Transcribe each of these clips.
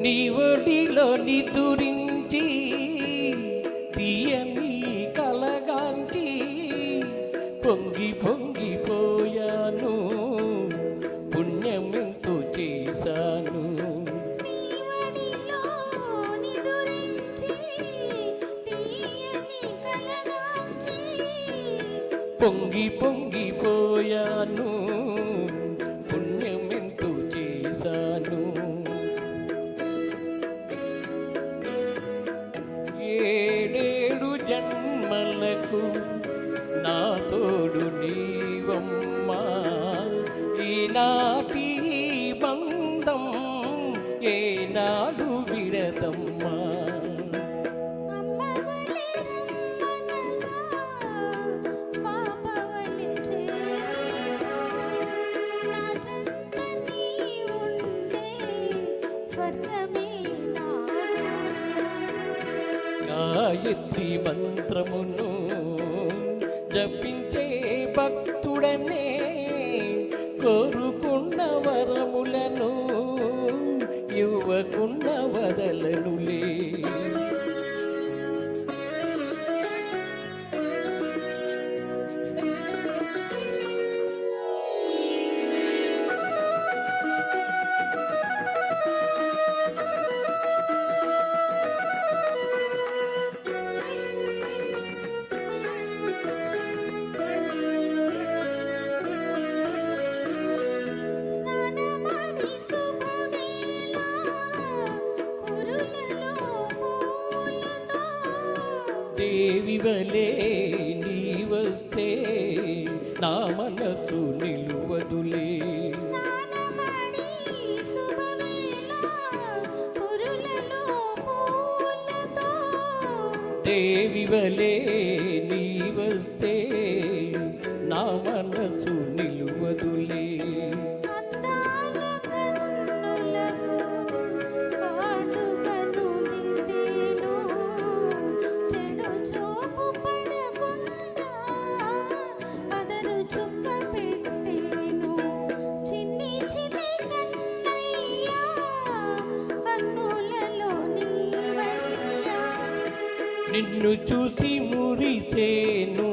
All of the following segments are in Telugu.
నీ ఒడిలో నిదురించి తీయని కలగాంచి పొంగి పొంగిపోయాను, పుణ్యమెంతో చేశాను. పొంగి పొంగిపోయాను, పుణ్యమెంతో చేశాను. ఏడేడు జన్మలకు నా తోడు నీవమ్మా, ఈనాటి బంధం ఏనాడు విడదమ్మా. గాయత్రి మంత్రమును జపించే భక్తుడనే కోరుకున్న వరములను ఇవ్వకున్న వదలనులే. దేవి వలే నీ వస్తే నా మనసు నిలువదులే. దేవి వలే నీ వస్తే నా మనసు నిలువదులే. నిన్ను చూసి మురిసేను,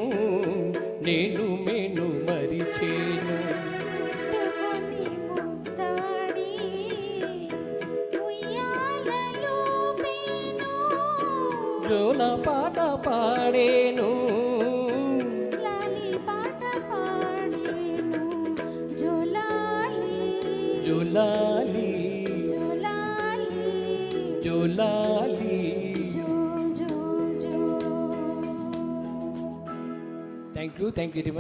నేను మేను మరిచేను. జోల పాట పాడేను, జోలాలి జోలాలి. Thank you very much.